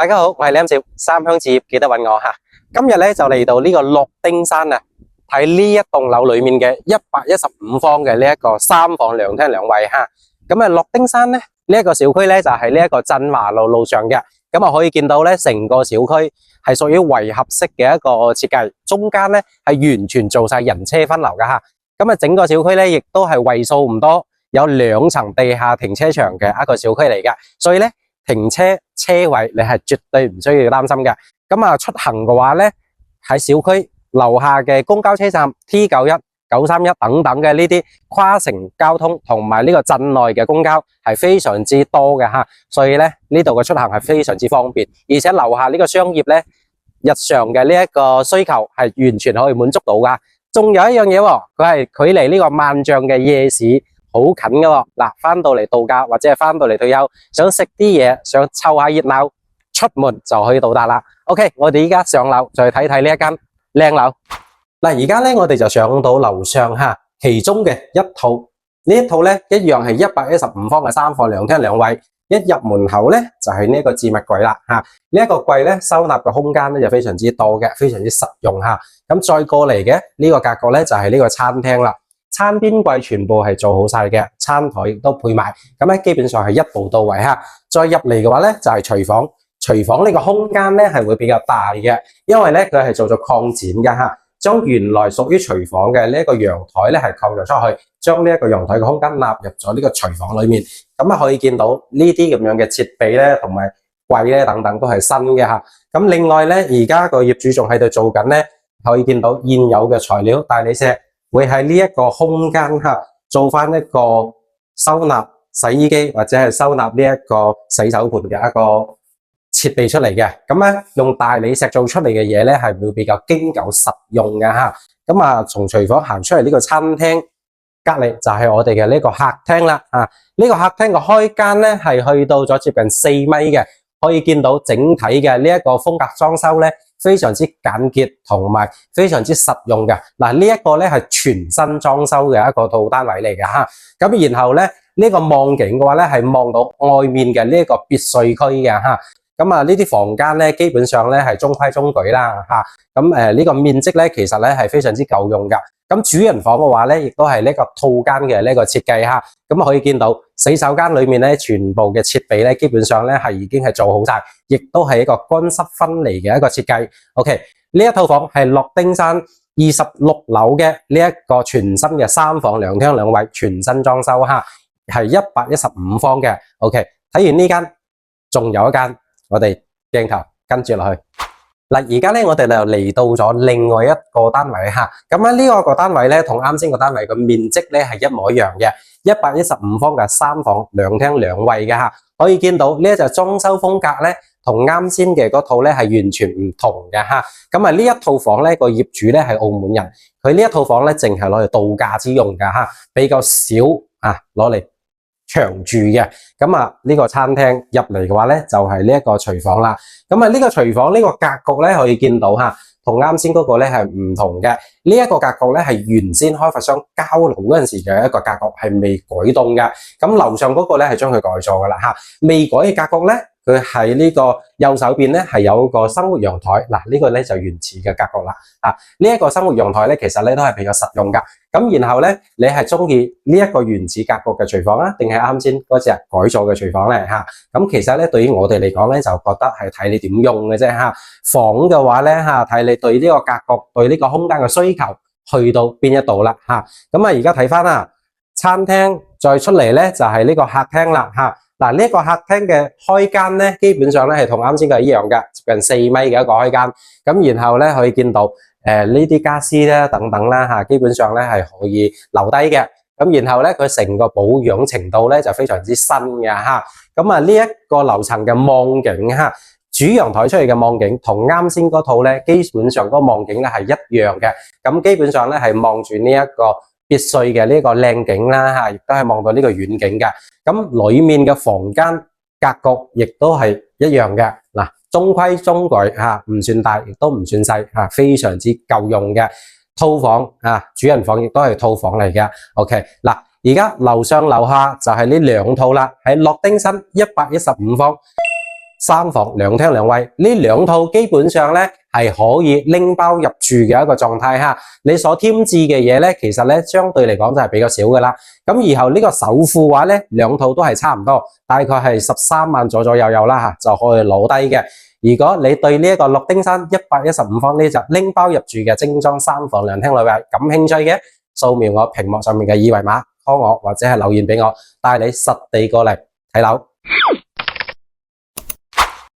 大家好，我係梁少，三鄉置業記得揾我吓。今日咧就嚟到呢個樂丁山啊，睇呢一棟樓裏面嘅115方嘅呢一個3房2廳2衛吓。咁啊，樂丁山咧呢一個小區咧就係呢一個振華路路上嘅。咁啊可以見到咧成個小區係屬於圍合式嘅一個設計，中間咧係完全做晒人車分流噶吓。咁啊整個小區咧亦都係為數唔多，有2層地下停車場嘅一個小區嚟嘅，所以咧停車車位你係絕對唔需要擔心嘅。咁啊出行嘅話咧，喺小區樓下嘅公交車站 T91、931等等嘅呢啲跨城交通同埋呢個鎮內嘅公交係非常之多嘅吓，所以咧呢度嘅出行係非常之方便，而且樓下呢個商業咧日常嘅呢一個需求係完全可以滿足到噶。仲有一樣嘢喎，佢係距離呢個萬象嘅夜市好近噶喎。嗱，翻到嚟度假或者係翻到嚟退休，想食啲嘢，想湊下熱鬧，出門就可以到達啦。OK， 我哋依家上樓再睇睇呢一間靚樓。嗱，而家咧我哋就上到樓上吓，其中嘅一套呢一套咧一樣係115方嘅3房2廳2衛。一入門口咧就係呢一個置物櫃啦吓，呢一個櫃咧收納嘅空間咧就非常之多嘅，非常之實用吓。咁再過嚟嘅呢個格局咧就係呢個餐廳啦，餐邊櫃全部係做好晒嘅，餐台亦都配埋，咁咧基本上係一步到位吓。再入嚟嘅話咧就係廚房，廚房呢個空間咧係會比較大嘅，因為咧佢係做咗擴展嘅吓。將原來屬於廚房嘅呢一個陽台咧係擴咗出去，將呢一個陽台嘅空間納入咗呢個廚房裏面。咁啊可以見到呢啲咁樣嘅設備咧，同埋櫃咧等等都係新嘅吓。咁另外咧，而家個業主仲喺度做緊咧，可以見到現有嘅材料大理石會喺呢一個空間吓做翻一個收納洗衣機或者係收納呢一個洗手盆嘅一個設備出嚟嘅。咁咧用大理石做出嚟嘅嘢咧係會比較經久實用嘅吓。咁啊從廚房行出嚟呢個餐廳隔籬就係我哋嘅呢個客廳啦啊。呢個客廳嘅開間咧係去到咗接近4米嘅，可以見到整體嘅呢一個風格裝修咧非常之簡潔同埋非常之實用嘅。嗱，呢一個咧係全新裝修嘅一個套單位嚟嘅吓。咁然後咧呢個望景嘅話咧係望到外面嘅呢一個別墅區嘅吓。咁啊呢啲房間咧基本上咧係中規中矩啦吓。咁呢個面積咧其實咧係非常之夠用噶。咁主人房嘅話咧亦都係呢個套間嘅呢個設計吓。咁可以見到洗手間裏面咧全部嘅設備咧基本上咧係已經係做好晒，亦都係一個乾濕分離嘅一個設計。OK， 呢一套房係樂丁山26樓嘅呢一個全新嘅3房2廳2衛全新裝修吓，係115方嘅。OK， 睇完呢間仲有一間，我哋鏡頭跟住落去。嗱，而家咧我哋就嚟到咗另外一個單位吓。咁咧呢個單位咧同啱先個單位嘅面積咧係一模一樣嘅，115方嘅3房2廳2衛嘅吓。可以見到呢一隻裝修風格咧同啱先嘅嗰套咧係完全唔同嘅吓。咁啊呢一套房咧個業主咧係澳門人，佢呢一套房咧淨係攞嚟度假之用噶吓，比較少啊攞嚟長住嘅。咁啊呢個餐廳入嚟嘅話咧就係呢一個廚房啦。咁啊呢個廚房呢個格局咧可以見到吓，同啱先嗰個咧係唔同嘅。呢一個格局咧係原先開發商交樓嗰陣時嘅一個格局，係未改動嘅。咁樓上嗰個咧係將佢改咗噶啦吓，未改嘅格局咧佢喺呢個右手邊咧係有個生活陽台。嗱，呢個咧就原始嘅格局啦。呢一個生活陽台咧其實咧都係比較實用噶。咁然後咧你係中意呢一個原始格局嘅廚房啊，定係啱先嗰隻改造嘅廚房咧吓？咁其實咧對於我哋嚟講咧就覺得係睇你點用嘅啫吓。房嘅話咧吓，睇你對呢個格局對呢個空間嘅需求去到邊一度啦吓。咁啊而家睇翻啦，餐廳再出嚟咧就係呢個客廳啦吓。嗱，呢一個客廳嘅開間咧基本上咧係同啱先嘅一樣嘅，接近4米嘅一個開間。咁然後咧可以見到呢啲家私咧等等啦吓，基本上咧係可以留低嘅。咁然後咧佢成個保養程度咧就非常之新嘅吓。咁啊呢一個樓層嘅望景吓，主陽台出嚟嘅望景同啱先嗰套咧基本上嗰個望景咧係一樣嘅。咁基本上咧係望住呢一個別墅嘅呢個靚景啦吓，亦都係望到呢個遠景嘅。咁裏面嘅房間格局亦都係一樣嘅。嗱，中規中矩吓，唔算大亦都唔算細吓，非常之夠用嘅套房啊。主人房亦都係套房嚟嘅。OK， 嗱，而家樓上樓下就係呢2套啦，喺樂丁山115方3房2廳2衛，呢2套基本上咧係可以拎包入住嘅一個狀態哈。你所添置嘅嘢咧，其實咧相對嚟講就係比較少噶啦。咁然後呢個首付話咧，2套都係差唔多，大概係13萬左右啦吓，就可以攞低嘅。如果你對呢一個諾丁山115方呢就拎包入住嘅精裝3房2廳2衛感興趣嘅，掃描我屏幕上面嘅二維碼，call我或者係留言俾我，帶你實地過嚟睇樓。